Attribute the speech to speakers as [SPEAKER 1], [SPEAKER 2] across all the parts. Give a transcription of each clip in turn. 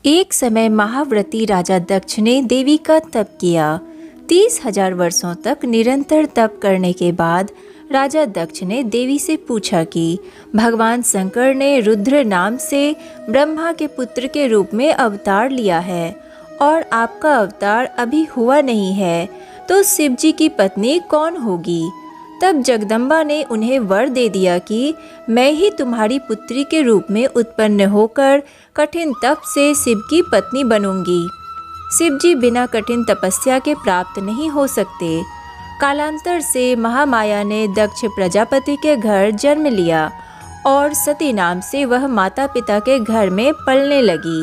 [SPEAKER 1] एक समय महाव्रती राजा दक्ष ने देवी का तप किया। 30,000 वर्षों तक निरंतर तप करने के बाद राजा दक्ष ने देवी से पूछा कि भगवान शंकर ने रुद्र नाम से ब्रह्मा के पुत्र के रूप में अवतार लिया है और आपका अवतार अभी हुआ नहीं है, तो शिव जी की पत्नी कौन होगी? तब जगदम्बा ने उन्हें वर दे दिया कि मैं ही तुम्हारी पुत्री के रूप में उत्पन्न होकर कठिन तप से शिव की पत्नी बनूंगी। शिव जी बिना कठिन तपस्या के प्राप्त नहीं हो सकते। कालांतर से महामाया ने दक्ष प्रजापति के घर जन्म लिया और सती नाम से वह माता पिता के घर में पलने लगी।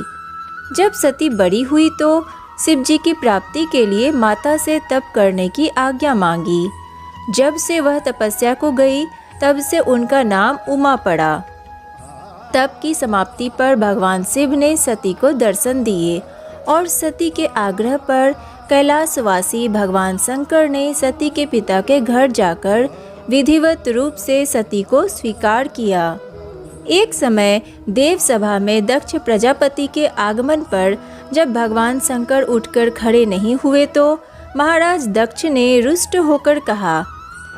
[SPEAKER 1] जब सती बड़ी हुई तो शिव जी की प्राप्ति के लिए माता से तप करने की आज्ञा मांगी। जब से वह तपस्या को गई तब से उनका नाम उमा पड़ा। तप की समाप्ति पर भगवान शिव ने सती को दर्शन दिए और सती के आग्रह पर कैलाशवासी भगवान शंकर ने सती के पिता के घर जाकर विधिवत रूप से सती को स्वीकार किया। एक समय देव सभा में दक्ष प्रजापति के आगमन पर जब भगवान शंकर उठकर खड़े नहीं हुए तो महाराज दक्ष ने रुष्ट होकर कहा,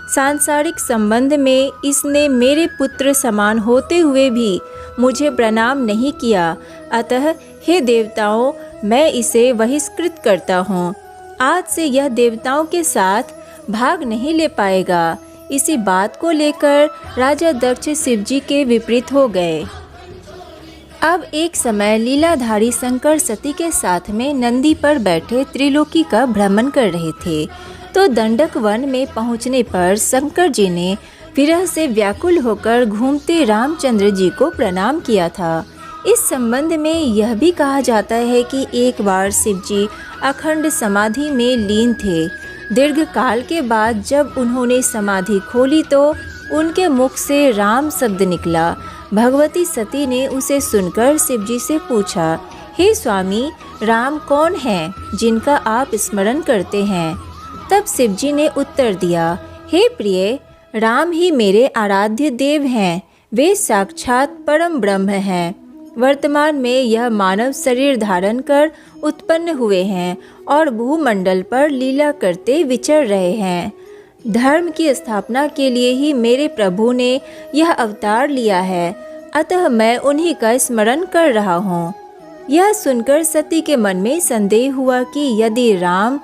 [SPEAKER 1] सांसारिक संबंध में इसने मेरे पुत्र समान होते हुए भी मुझे प्रणाम नहीं किया, अतः हे देवताओं, मैं इसे बहिष्कृत करता हूँ। आज से यह देवताओं के साथ भाग नहीं ले पाएगा। इसी बात को लेकर राजा दक्ष शिव जी के विपरीत हो गए। अब एक समय लीलाधारी शंकर सती के साथ में नंदी पर बैठे त्रिलोकी का भ्रमण कर रहे थे, तो दंडक वन में पहुंचने पर शंकर जी ने विरह से व्याकुल होकर घूमते रामचंद्र जी को प्रणाम किया था। इस संबंध में यह भी कहा जाता है कि एक बार शिव जी अखंड समाधि में लीन थे। दीर्घ काल के बाद जब उन्होंने समाधि खोली तो उनके मुख से राम शब्द निकला। भगवती सती ने उसे सुनकर शिव जी से पूछा, हे स्वामी, राम कौन है जिनका आप स्मरण करते हैं? तब शिव जी ने उत्तर दिया, हे प्रिय, राम ही मेरे आराध्य देव हैं। वे साक्षात परम ब्रह्म हैं। वर्तमान में यह मानव शरीर धारण कर उत्पन्न हुए हैं और भूमंडल पर लीला करते विचर रहे हैं। धर्म की स्थापना के लिए ही मेरे प्रभु ने यह अवतार लिया है, अतः मैं उन्हीं का स्मरण कर रहा हूँ। यह सुनकर सती के मन में संदेह हुआ कि यदि राम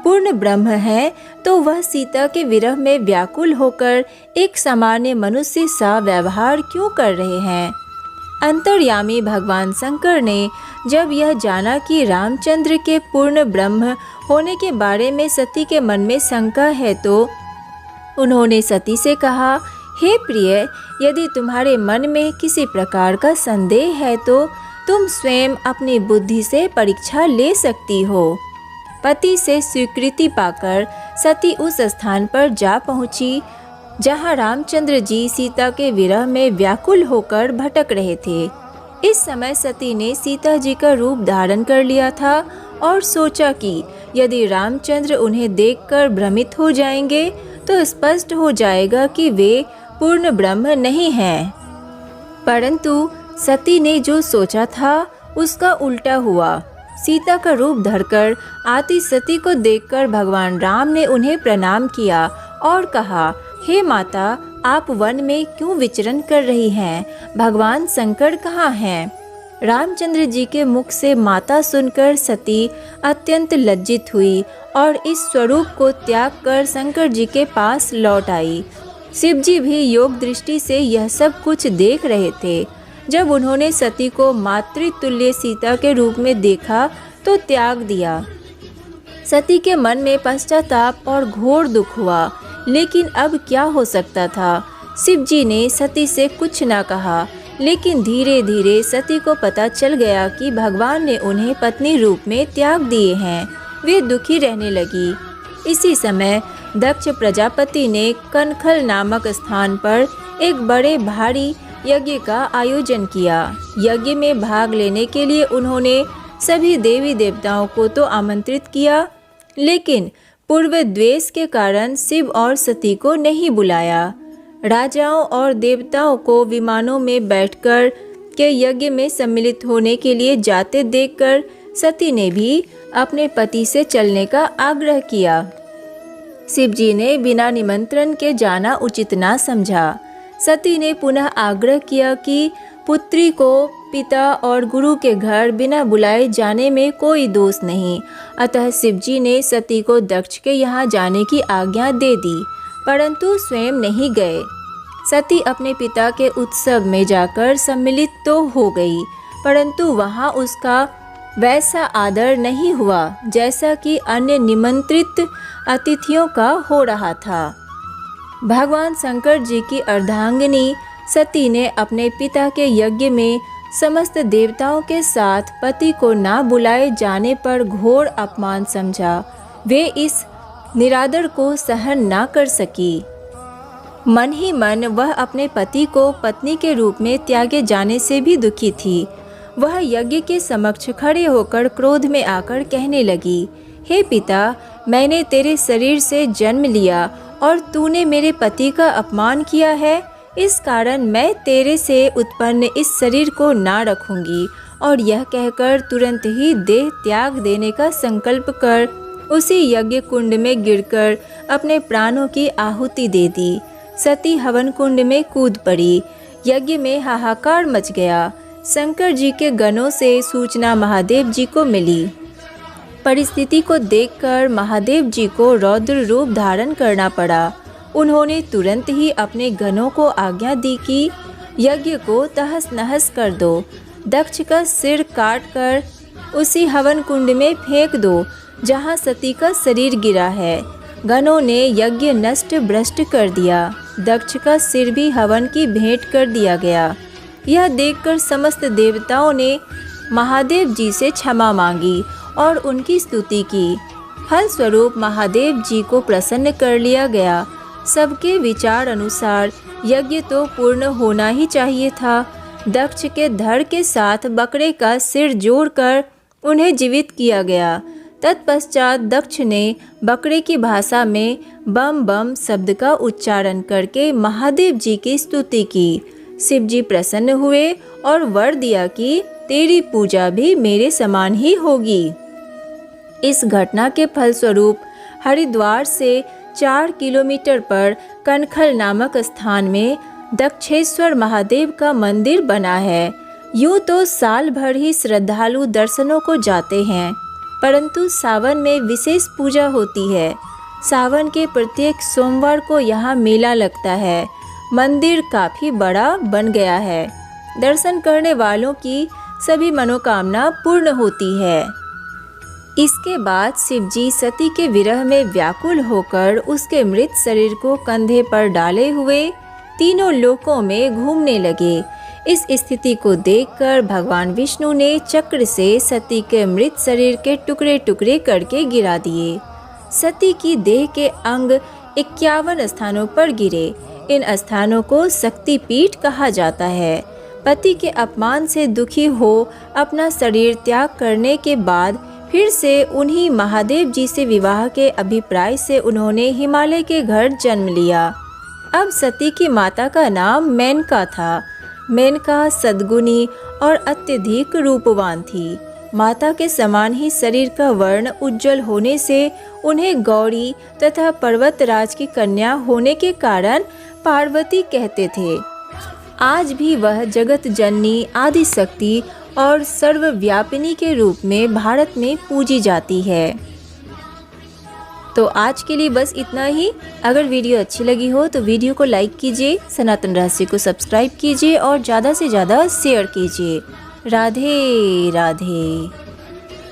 [SPEAKER 1] पूर्ण ब्रह्म है तो वह सीता के विरह में व्याकुल होकर एक सामान्य मनुष्य सा व्यवहार क्यों कर रहे हैं। अंतर्यामी भगवान शंकर ने जब यह जाना कि रामचंद्र के पूर्ण ब्रह्म होने के बारे में सती के मन में शंका है तो उन्होंने सती से कहा, हे प्रिय, यदि तुम्हारे मन में किसी प्रकार का संदेह है तो तुम स्वयं अपनी बुद्धि से परीक्षा ले सकती हो। पति से स्वीकृति पाकर सती उस स्थान पर जा पहुंची जहां रामचंद्र जी सीता के विरह में व्याकुल होकर भटक रहे थे। इस समय सती ने सीता जी का रूप धारण कर लिया था और सोचा कि यदि रामचंद्र उन्हें देखकर भ्रमित हो जाएंगे तो स्पष्ट हो जाएगा कि वे पूर्ण ब्रह्म नहीं हैं। परंतु सती ने जो सोचा था उसका उल्टा हुआ। सीता का रूप धरकर आती सती को देखकर भगवान राम ने उन्हें प्रणाम किया और कहा, हे माता, आप वन में क्यों विचरण कर रही हैं? भगवान शंकर कहाँ हैं? रामचंद्र जी के मुख से माता सुनकर सती अत्यंत लज्जित हुई और इस स्वरूप को त्याग कर शंकर जी के पास लौट आई। शिव जी भी योग दृष्टि से यह सब कुछ देख रहे थे। जब उन्होंने सती को मातृतुल्य सीता के रूप में देखा तो त्याग दिया। सती के मन में पश्चाताप और घोर दुख हुआ, लेकिन अब क्या हो सकता था। शिव जी ने सती से कुछ न कहा, लेकिन धीरे धीरे सती को पता चल गया कि भगवान ने उन्हें पत्नी रूप में त्याग दिए हैं। वे दुखी रहने लगी। इसी समय दक्ष प्रजापति ने कनखल नामक स्थान पर एक बड़े भारी यज्ञ का आयोजन किया। यज्ञ में भाग लेने के लिए उन्होंने सभी देवी देवताओं को तो आमंत्रित किया, लेकिन पूर्व द्वेष के कारण शिव और सती को नहीं बुलाया। राजाओं और देवताओं को विमानों में बैठकर के यज्ञ में सम्मिलित होने के लिए जाते देखकर सती ने भी अपने पति से चलने का आग्रह किया। शिव जी ने बिना निमंत्रण के जाना उचित ना समझा। सती ने पुनः आग्रह किया कि पुत्री को पिता और गुरु के घर बिना बुलाए जाने में कोई दोष नहीं। अतः शिव जी ने सती को दक्ष के यहाँ जाने की आज्ञा दे दी, परंतु स्वयं नहीं गए। सती अपने पिता के उत्सव में जाकर सम्मिलित तो हो गई, परंतु वहाँ उसका वैसा आदर नहीं हुआ जैसा कि अन्य निमंत्रित अतिथियों का हो रहा था। भगवान शंकर जी की अर्धांगिनी सती ने अपने पिता के यज्ञ में समस्त देवताओं के साथ पति को ना बुलाए जाने पर घोर अपमान समझा। वे इस निरादर को सहन ना कर सकी। मन ही मन वह अपने पति को पत्नी के रूप में त्यागे जाने से भी दुखी थी। वह यज्ञ के समक्ष खड़े होकर क्रोध में आकर कहने लगी, हे पिता, मैंने तेरे शरीर से जन्म लिया और तूने मेरे पति का अपमान किया है। इस कारण मैं तेरे से उत्पन्न इस शरीर को ना रखूंगी। और यह कहकर तुरंत ही देह त्याग देने का संकल्प कर उसी यज्ञ कुंड में गिरकर अपने प्राणों की आहुति दे दी। सती हवन कुंड में कूद पड़ी। यज्ञ में हाहाकार मच गया। शंकर जी के गणों से सूचना महादेव जी को मिली। परिस्थिति को देखकर महादेव जी को रौद्र रूप धारण करना पड़ा। उन्होंने तुरंत ही अपने गणों को आज्ञा दी कि यज्ञ को तहस नहस कर दो। दक्ष का सिर काट कर उसी हवन कुंड में फेंक दो जहाँ सती का शरीर गिरा है। गणों ने यज्ञ नष्ट भ्रष्ट कर दिया। दक्ष का सिर भी हवन की भेंट कर दिया गया। यह देखकर समस्त देवताओं ने महादेव जी से क्षमा मांगी और उनकी स्तुति की। फलस्वरूप महादेव जी को प्रसन्न कर लिया गया। सबके विचार अनुसार यज्ञ तो पूर्ण होना ही चाहिए था। दक्ष के धड़ के साथ बकरे का सिर जोड़कर उन्हें जीवित किया गया। तत्पश्चात दक्ष ने बकरे की भाषा में बम बम शब्द का उच्चारण करके महादेव जी की स्तुति की। शिव जी प्रसन्न हुए और वर दिया कि तेरी पूजा भी मेरे समान ही होगी। इस घटना के फलस्वरूप हरिद्वार से 4 किलोमीटर पर कनखल नामक स्थान में दक्षेश्वर महादेव का मंदिर बना है। यूँ तो साल भर ही श्रद्धालु दर्शनों को जाते हैं, परंतु सावन में विशेष पूजा होती है। सावन के प्रत्येक सोमवार को यहाँ मेला लगता है। मंदिर काफ़ी बड़ा बन गया है। दर्शन करने वालों की सभी मनोकामना पूर्ण होती है। इसके बाद शिव जी सती के विरह में व्याकुल होकर उसके मृत शरीर को कंधे पर डाले हुए तीनों लोकों में घूमने लगे। इस स्थिति को देखकर भगवान विष्णु ने चक्र से सती के मृत शरीर के टुकड़े टुकड़े करके गिरा दिए। सती की देह के अंग 51 स्थानों पर गिरे। इन स्थानों को शक्तिपीठ कहा जाता है। पति के अपमान से दुखी हो अपना शरीर त्याग करने के बाद फिर से उन्हीं महादेव जी से विवाह के अभिप्राय से उन्होंने हिमालय के घर जन्म लिया। अब सती की माता का नाम मेनका था। मेनका सद्गुणी और अत्यधिक रूपवान थी। माता के समान ही शरीर का वर्ण उज्जवल होने से उन्हें गौरी तथा पर्वतराज की कन्या होने के कारण पार्वती कहते थे। आज भी वह जगत जननी, आदि शक्ति और सर्वव्यापिनी के रूप में भारत में पूजी जाती है। तो आज के लिए बस इतना ही। अगर वीडियो अच्छी लगी हो तो वीडियो को लाइक कीजिए, सनातन रहस्य को सब्सक्राइब कीजिए और ज़्यादा से ज़्यादा शेयर कीजिए। राधे राधे।